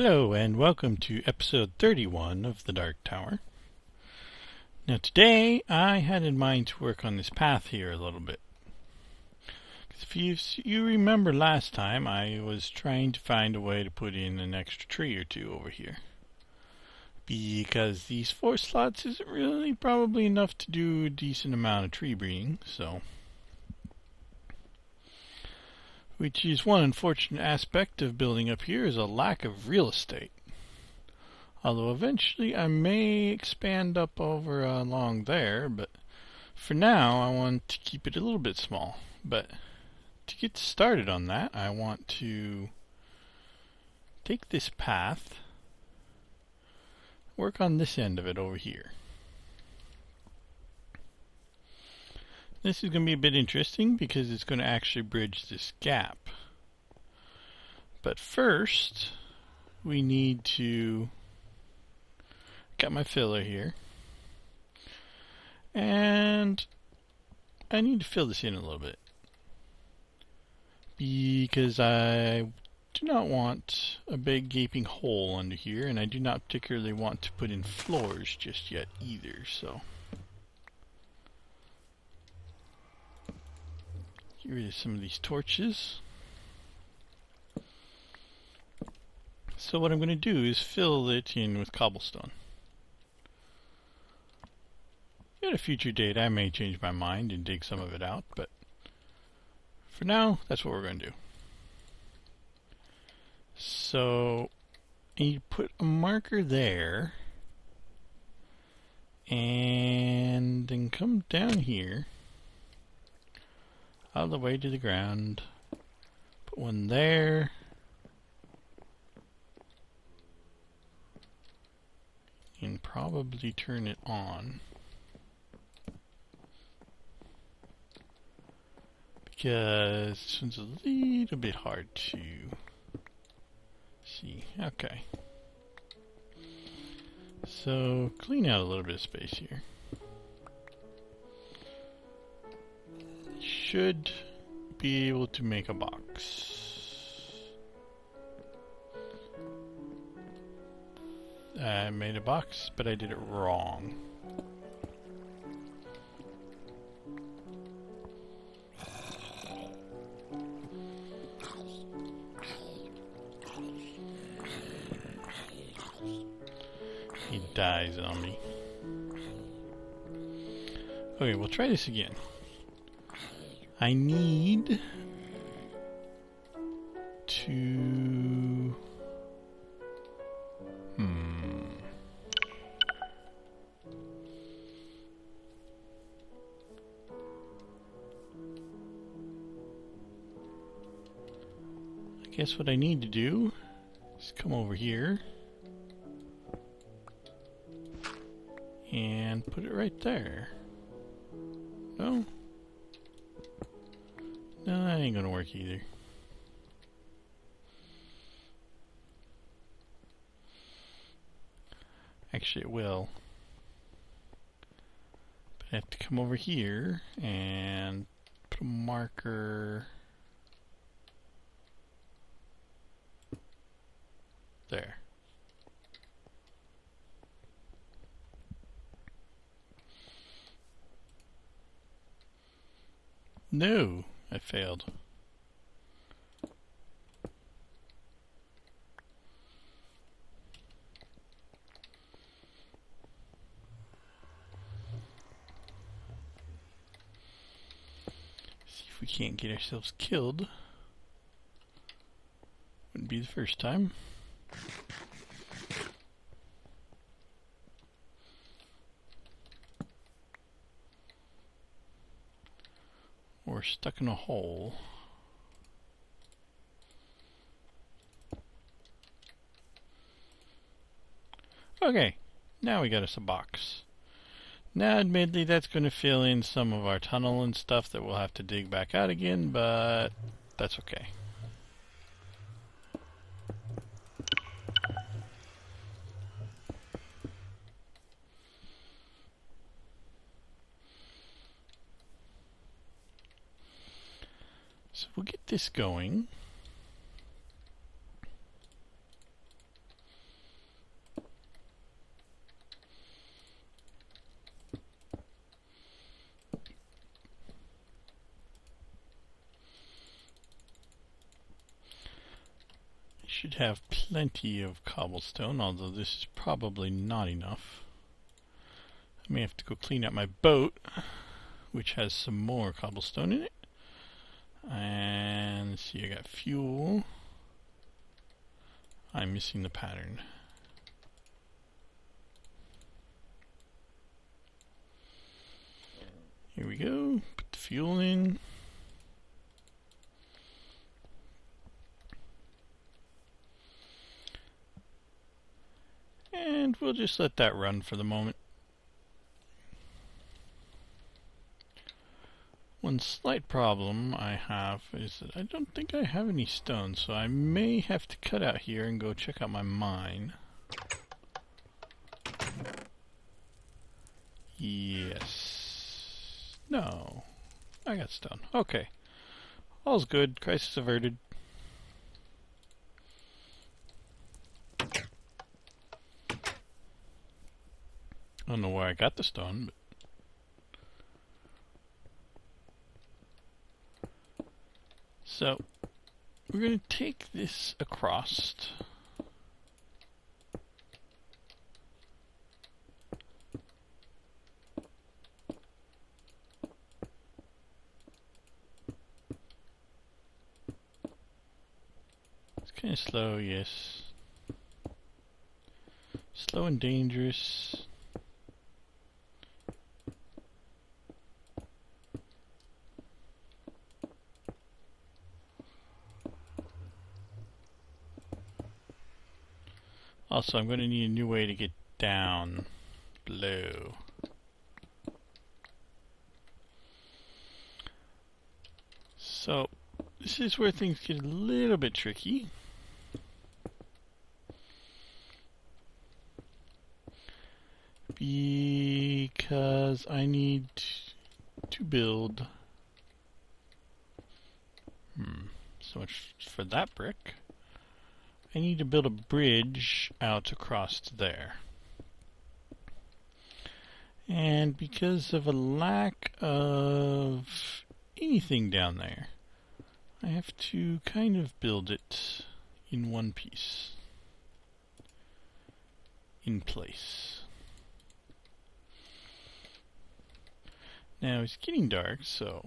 Hello and welcome to episode 31 of The Dark Tower. Now today I had in mind to work on this path here a little bit. If you remember last time I was trying to find a way to put in an extra tree or two over here. Because these 4 slots isn't really probably enough to do a decent amount of tree breeding, so... Which is one unfortunate aspect of building up here is a lack of real estate. Although eventually I may expand up over along there, but for now I want to keep it a little bit small. But to get started on that, I want to take this path, work on this end of it over here. This is going to be a bit interesting because it's going to actually bridge this gap. But first, we need to get my filler here. And I need to fill this in a little bit. Because I do not want a big gaping hole under here, and I do not particularly want to put in floors just yet either, so... Get rid of some of these torches. So what I'm going to do is fill it in with cobblestone. At a future date I may change my mind and dig some of it out, but for now that's what we're going to do. So you put a marker there and then come down here all the way to the ground. Put one there. And probably turn it on. Because this one's a little bit hard to see. Okay. So clean out a little bit of space here. Should be able to make a box. I made a box, but I did it wrong. He dies on me. Okay, we'll try this again. I need to... I guess what I need to do is come over here and put it right there. No? No, that ain't gonna work either. Actually, it will. But I have to come over here and put a marker there. No, I failed. See if we can't get ourselves killed. Wouldn't be the first time. Or stuck in a hole. Okay, now we got us a box. Now admittedly that's going to fill in some of our tunnel and stuff that we'll have to dig back out again, but that's okay. So we'll get this going. should have plenty of cobblestone, although this is probably not enough. I may have to go clean out my boat, which has some more cobblestone in it. And let's see, I got fuel. I'm missing the pattern. Here we go. Put the fuel in. And we'll just let that run for the moment. One slight problem I have is that I don't think I have any stone, so I may have to cut out here and go check out my mine. Yes. No. I got stone. Okay. All's good. Crisis averted. I don't know where I got the stone, but so we're going to take this across. It's kind of slow, yes. Slow and dangerous. Also, I'm going to need a new way to get down below. So, this is where things get a little bit tricky. Because I need to build... So much for that brick. I need to build a bridge out across to there. And because of a lack of anything down there, I have to kind of build it in one piece. In place. Now it's getting dark, so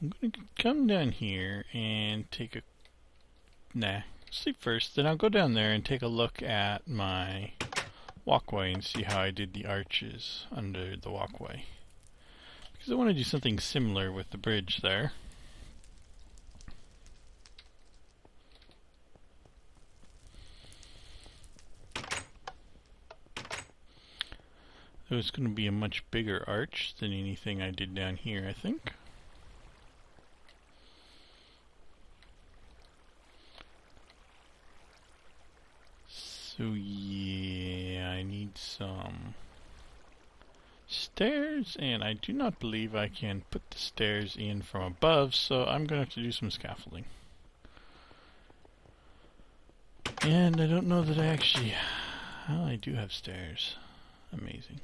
I'm going to come down here and take a... sleep first. Then I'll go down there and take a look at my walkway and see how I did the arches under the walkway. Because I want to do something similar with the bridge there. It was going to be a much bigger arch than anything I did down here, I think. So yeah, I need some stairs, and I do not believe I can put the stairs in from above, so I'm going to have to do some scaffolding. And I don't know that I actually... Oh, I do have stairs. Amazing.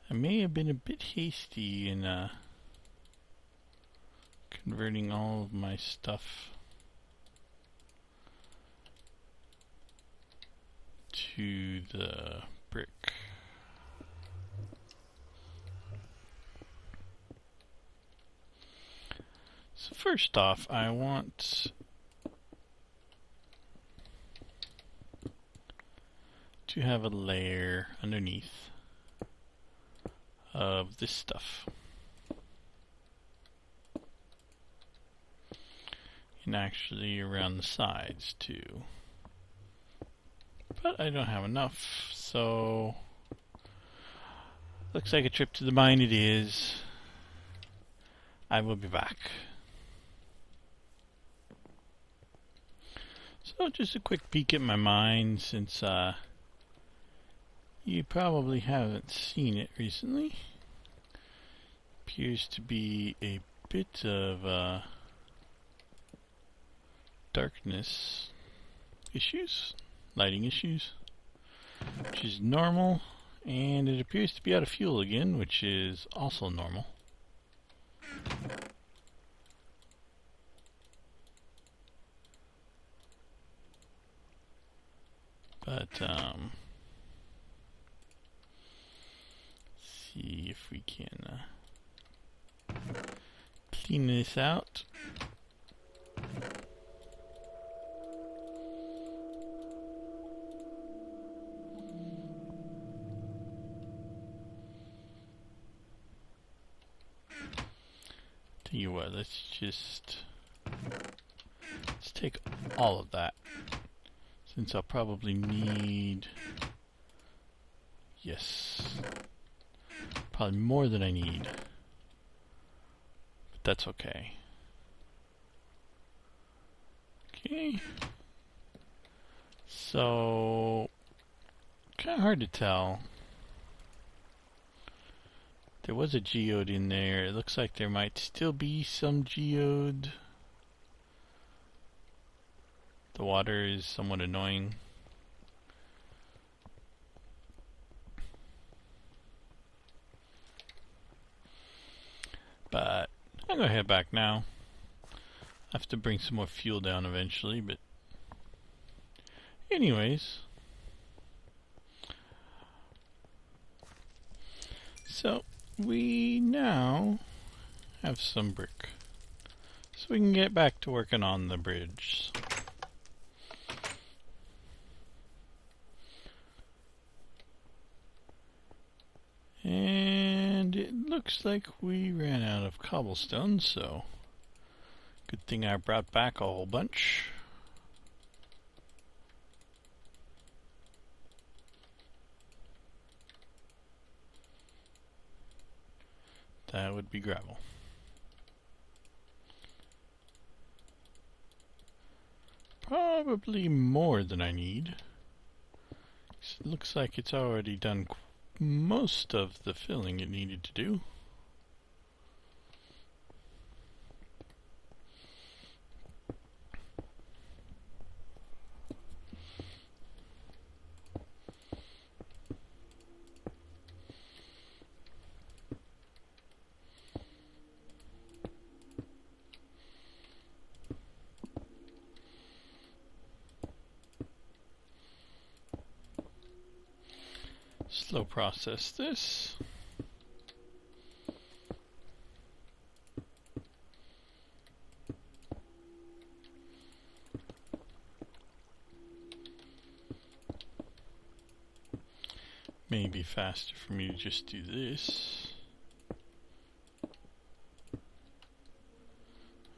I may have been a bit hasty in converting all of my stuff to the brick. So first off, I want to have a layer underneath of this stuff. And actually around the sides too. But I don't have enough, so looks like a trip to the mine it is. I will be back. So just a quick peek at my mine, since you probably haven't seen it recently. Appears to be a bit of darkness issues, lighting issues, which is normal And it appears to be out of fuel again, which is also normal. But, see if we can clean this out. Tell you what, let's take all of that, since I'll probably need, yes, probably more than I need, but that's okay. Okay, so kind of hard to tell. There was a geode in there. It looks like there might still be some geode. The water is somewhat annoying. But I'm gonna head back now. I have to bring some more fuel down eventually, but anyways. So we now have some brick, so we can get back to working on the bridge. And it looks like we ran out of cobblestone, so good thing I brought back a whole bunch. That would be gravel. Probably more than I need. It looks like it's already done most of the filling it needed to do. Slow process this. Maybe faster for me to just do this.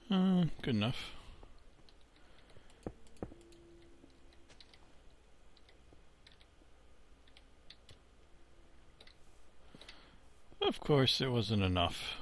Good enough. Of course, it wasn't enough.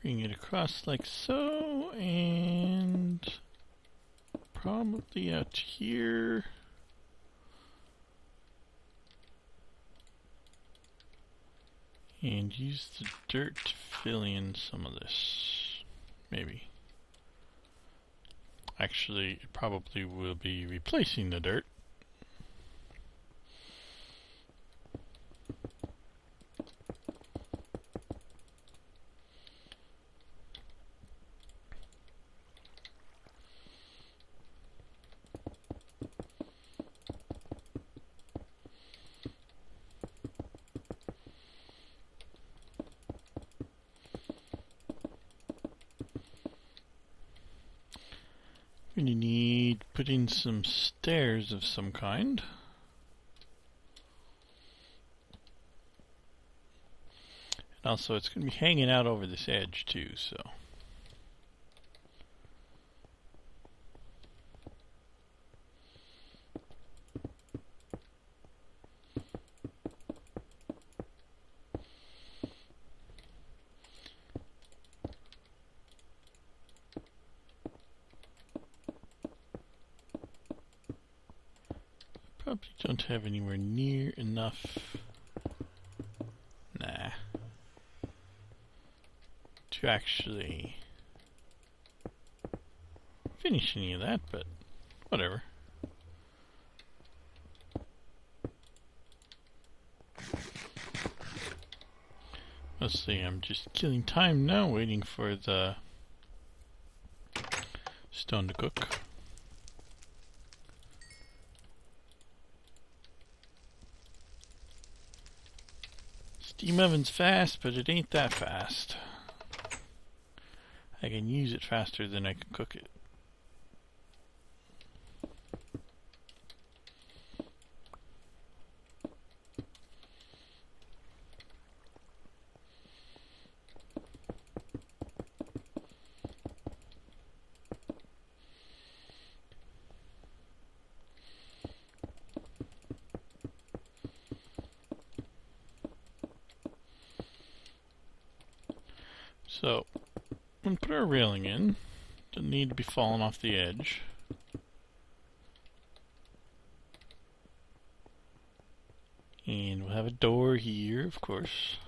Bring it across like so, and probably out here. And use the dirt to fill in some of this. Maybe. Actually, it probably will be replacing the dirt. You need to put in some stairs of some kind. And also it's going to be hanging out over this edge too, so. probably don't have anywhere near enough. Nah. To actually finish any of that, but whatever. Let's see, I'm just killing time now, waiting for the stone to cook. Steam oven's fast, but it ain't that fast. I can use it faster than I can cook it. So, I'm going to put our railing in. Doesn't need to be falling off the edge. And we'll have a door here, of course.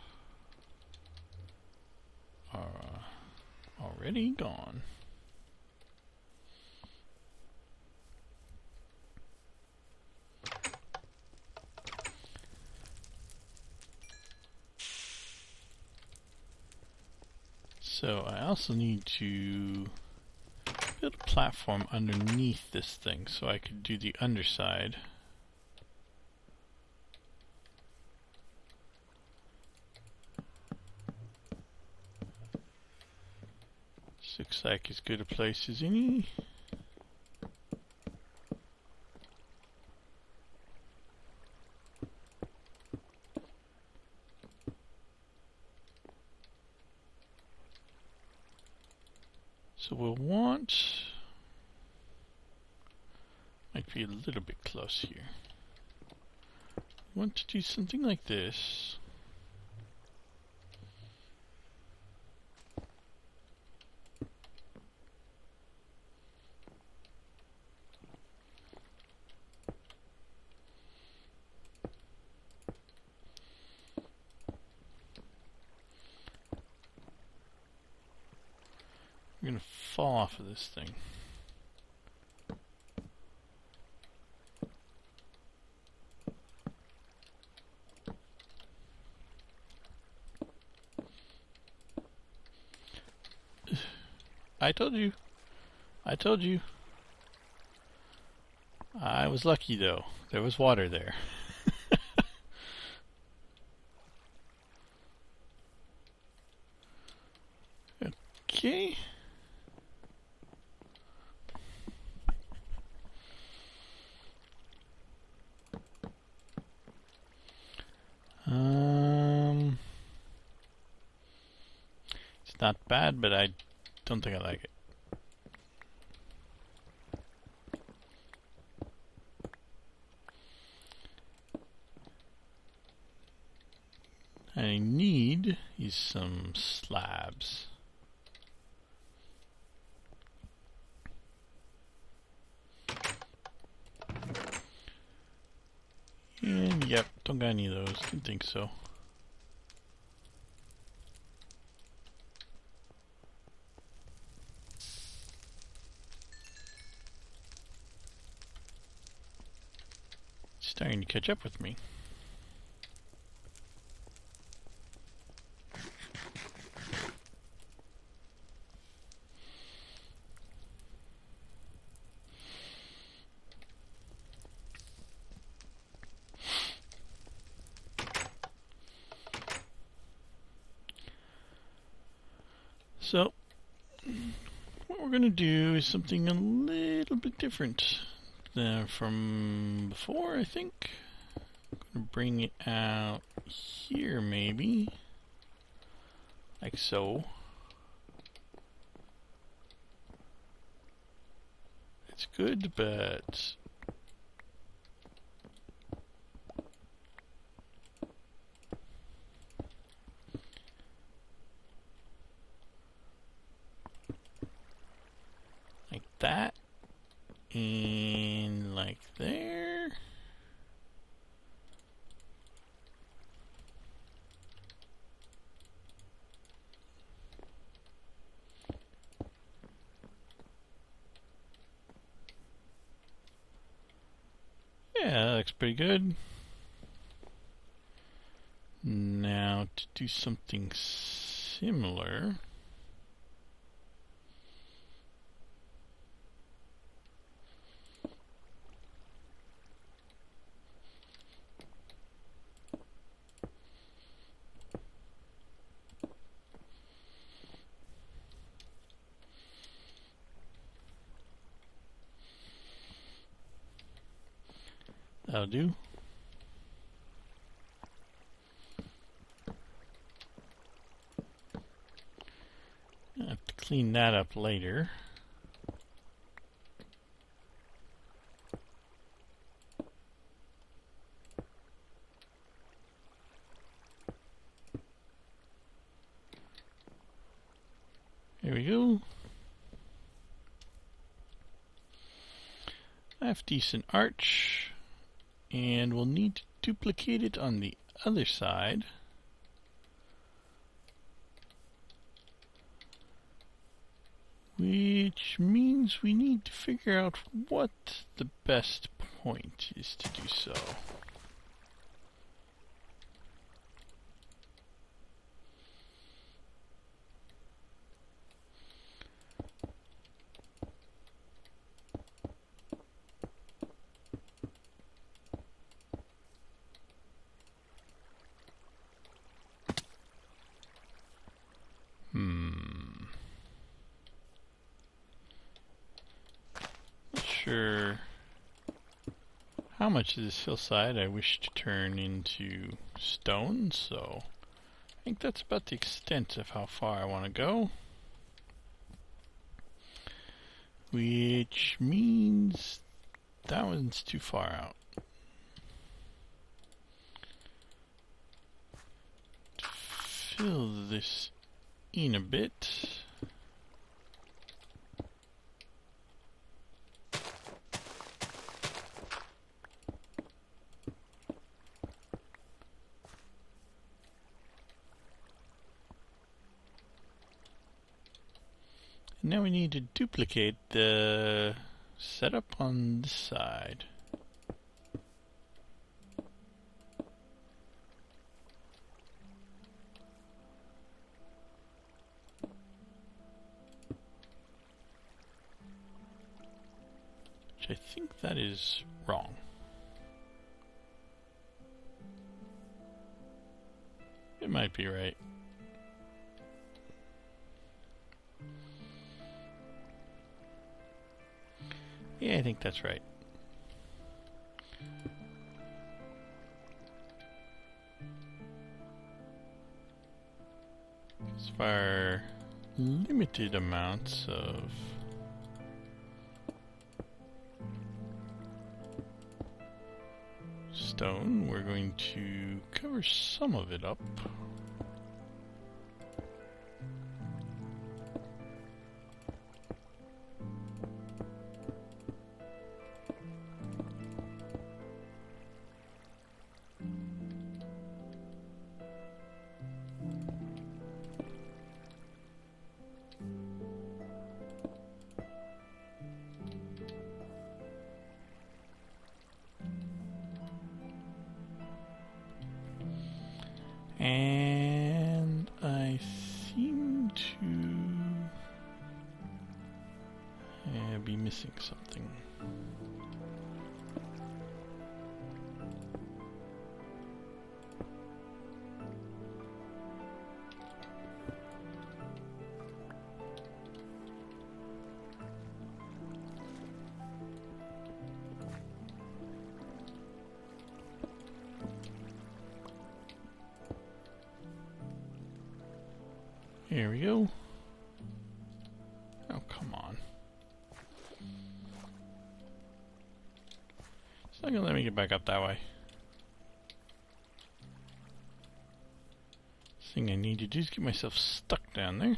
Already gone. So I also need to build a platform underneath this thing so I could do the underside. This looks like as good a place as any. So we'll want, might be a little bit close here. We want to do something like this. I'm going to fall off of this thing. I told you. I told you. I was lucky though. There was water there. Okay. It's not bad, but I don't think I like it. I need is some slabs. And yep, don't got any of those. Didn't think so. It's starting to catch up with me. So, what we're going to do is something a little bit different than from before, I think. I'm going to bring it out here, maybe. Like so. It's good, but like that, and like there. Yeah, that looks pretty good. Now to do something similar. That'll do. I have to clean that up later. Here we go. I have decent arch, and we'll need to duplicate it on the other side. Which means we need to figure out what the best point is to do so. Not sure how much of this hillside I wish to turn into stone, so I think that's about the extent of how far I want to go. Which means that one's too far out. To fill this in a bit. Now we need to duplicate the setup on this side. Which I think that is wrong. It might be right. Yeah, I think that's right. As far limited amounts of stone, we're going to cover some of it up. And I seem to be missing something. Here we go. Oh, come on. It's not gonna let me get back up that way. Thing I need to do is get myself stuck down there.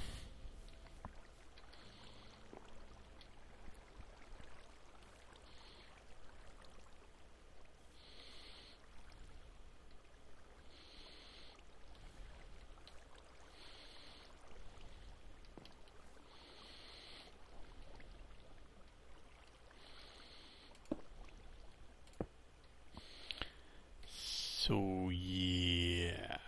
So, yeah.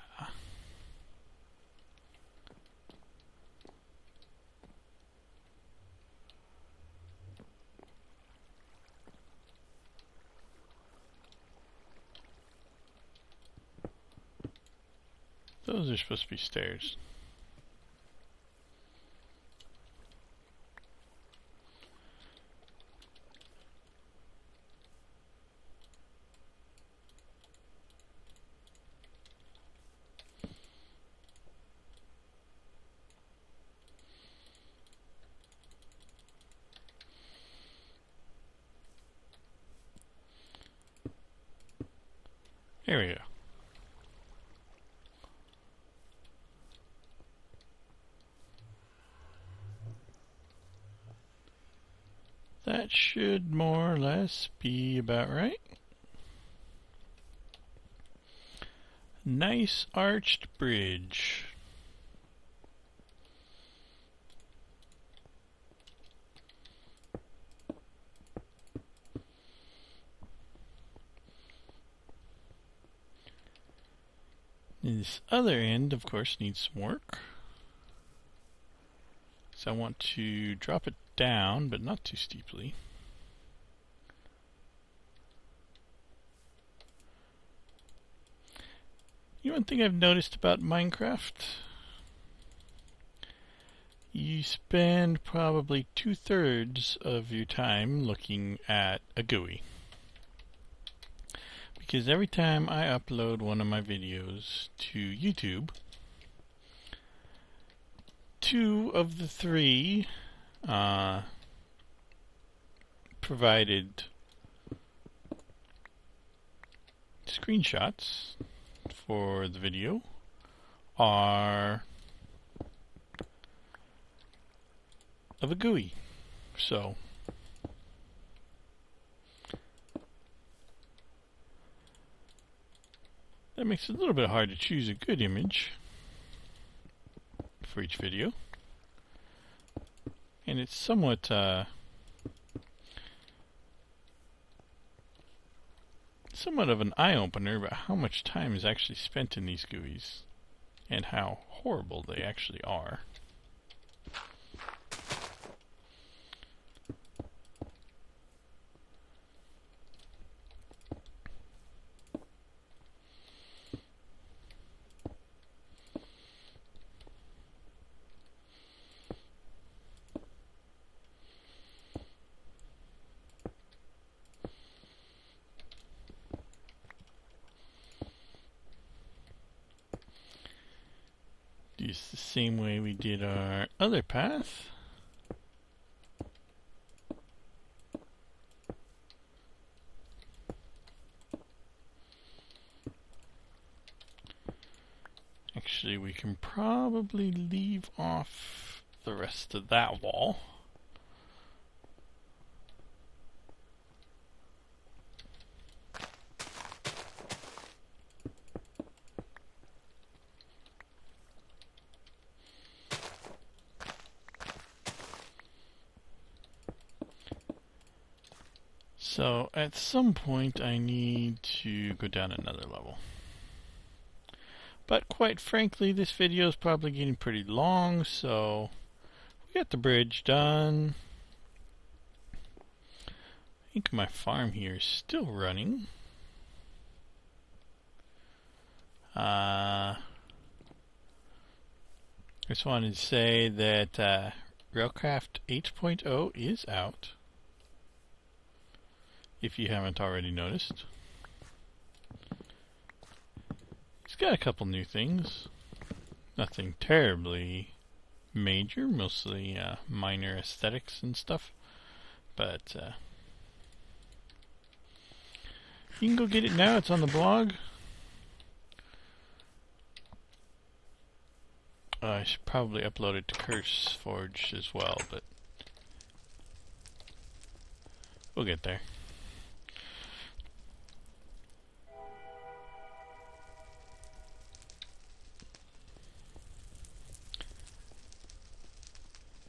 Those are supposed to be stairs. There we go. That should more or less be about right. Nice arched bridge. This other end, of course, needs some work. So I want to drop it down, but not too steeply. You know, one thing I've noticed about Minecraft? You spend probably 2/3 of your time looking at a GUI. Because every time I upload one of my videos to YouTube, 2 of the 3 provided screenshots for the video are of a GUI. So that makes it a little bit hard to choose a good image for each video. And it's somewhat somewhat of an eye-opener about how much time is actually spent in these GUIs and how horrible they actually are. Use the same way we did our other path. Actually, we can probably leave off the rest of that wall. So at some point I need to go down another level. But quite frankly, this video is probably getting pretty long, so we got the bridge done. I think my farm here is still running. I just wanted to say that Railcraft 8.0 is out, if you haven't already noticed. It's got a couple new things. Nothing terribly major, mostly minor aesthetics and stuff. But you can go get it now, it's on the blog. I should probably upload it to CurseForge as well, but we'll get there.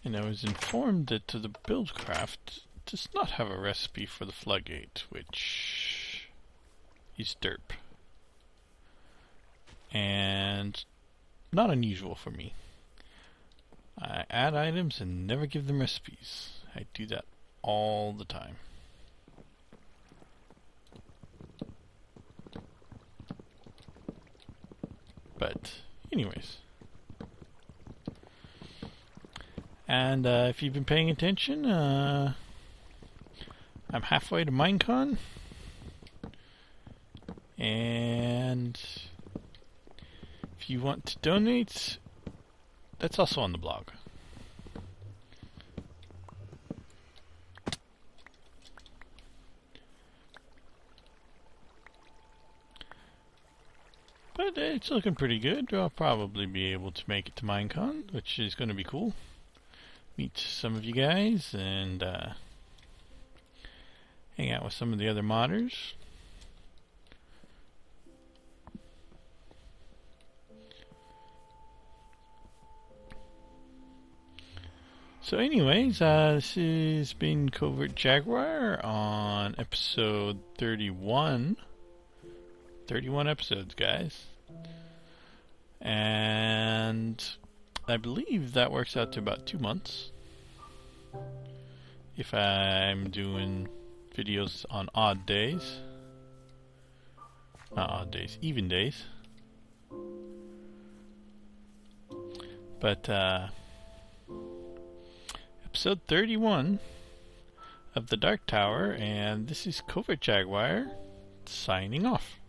And I was informed that the buildcraft does not have a recipe for the floodgate, which is derp. and not unusual for me. I add items and never give them recipes. I do that all the time. But anyways, and if you've been paying attention, I'm halfway to Minecon, and if you want to donate, that's also on the blog. But it's looking pretty good. I'll probably be able to make it to Minecon, which is going to be cool. Meet some of you guys and hang out with some of the other modders. So anyways, this has been Covert Jaguar on episode 31. 31 episodes, guys. And I believe that works out to about 2 months. If I'm doing videos on odd days. Not odd days, even days. But, episode 31 of the Dark Tower, and this is Covert Jaguar signing off.